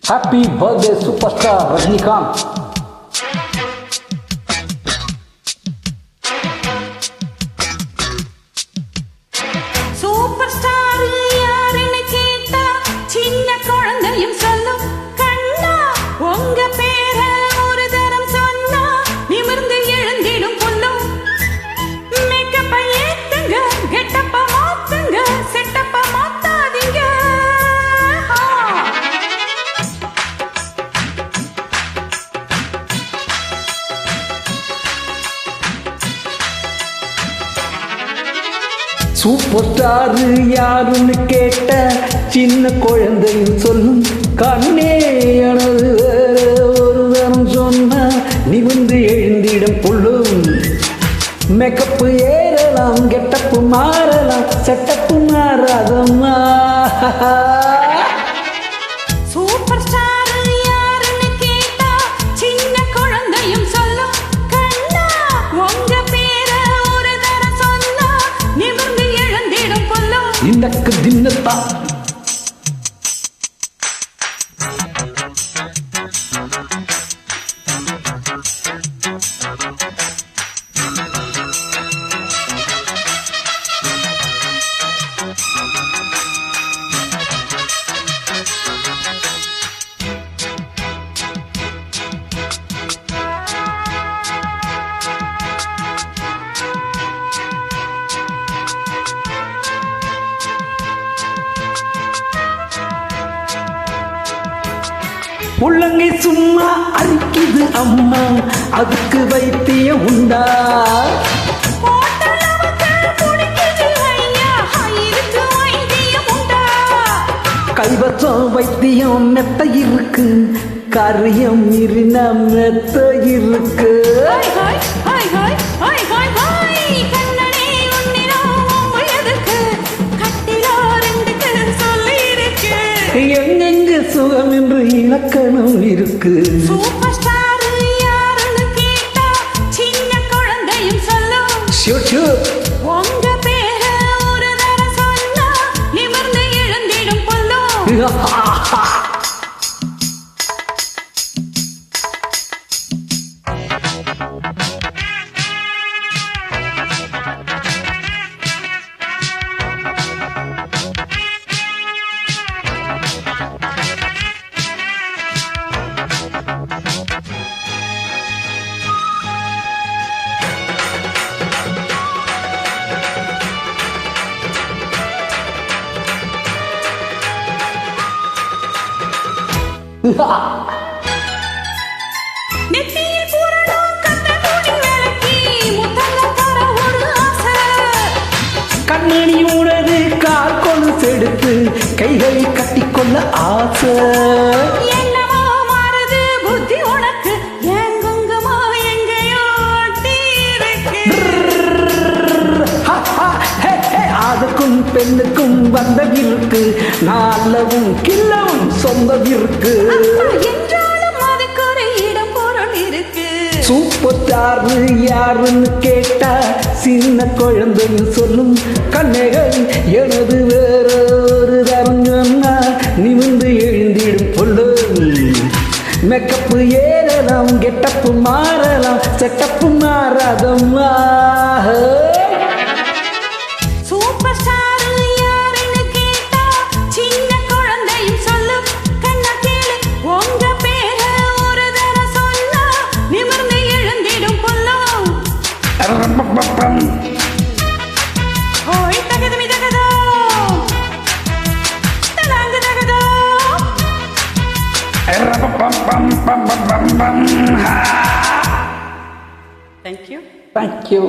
Happy birthday superstar Rajinikanth. Superstar யாருன்னு கேட்டா சின்ன குழந்தையும் சொல்லும் கண்ணா உங்க பேர ஒரு தரம் சொன்னா நிமிர்ந்து எழுந்திடும் புல்லும் மேக்கப்ப ஏத்துங்க கெட்டப்ப மாத்துங்க செட்டப்ப மாத்தாதீங்க சூப்பர் ஸ்டார் யாருன்னு கேட்ட சின்ன குழந்தையும் சொல்லும் கண்ணே எனது ஒரு தரம் சொன்ன நிமிர்ந்து எழுந்திடும் புல்லும் மேக்கப்பு ஏறலாம் கெட்டப்பு மாறலாம் செட்டப்பு மாறாதம்மா. சூப்பர் ஸ்டார் யாருன்னு கேட்டா சின்ன குழந்தையும் சொல்லும் கண்ணா உங்க பேர ஒரு தரம் சொன்னா நிமிர்ந்து எழுந்திடும் புல்லும் இன்னக்கு தின்னத்தா உள்ளங்கை சும்மா அரிக்குது அம்மா, அதுக்கு வைத்தியம் உண்டா? கைவசம் வைத்தியம் மெத்த இருக்கு, காரியம் மீறின மெத்த இருக்கு. எங்கெங்க சுகம் என்று இலக்கணம் இருக்கு. சூப்பர் ஸ்டார் யாருன்னு கேட்டா சின்ன குழந்தையும் சொல்லும் உங்க பேர ஒரு தரம் சொன்னா நிமிர்ந்து எழுந்திடும் புல்லும் நெத்தியில் பூரணம் கத்தனோடி விளக்கி முத்தங்க தர ஒரு ஆசை. கண்ணனியோடது கால் கொண்டு செடுத்து கைகளை கட்டிக்கொள்ள ஆசை. என்னமோ மாறுது புத்தி உனக்கு, என் குங்குமோ எங்கேயோ ஒட்டியிருக்கு. அதுக்கும் பெண்ணுக்கும் வந்தவிருக்கு, நல்லவும் கில்லவும் சொந்தவிருக்கு. என்றாலும் அதுக்கு ஒரு இடம் பொருள் இருக்கு. சூப்பர் ஸ்டார் யாருன்னு கேட்டா சின்ன குழந்தையும் சொல்லும் கண்ணைகள் எனது வேற ஒரு தரம் சொன்னா நிமிர்ந்து எழுந்திடும் பொல்லும் மேக்கப்பு ஏறலாம் கெட்டப்பு மாறலாம் செட்டப்பு மாறாதம்மா. சூப்பர் ஸ்டார் யாருன்னு கேட்டா சின்ன குழந்தையும் சொல்லும் கண்ணா கேளு உங்க பேர ஒரு தரம் சொன்னா நிமிர்ந்து எழுந்திடும் புல்லும். ஓய் தகதமி தகதோ தலாங்கு தகதோ. Thank you. Thank you.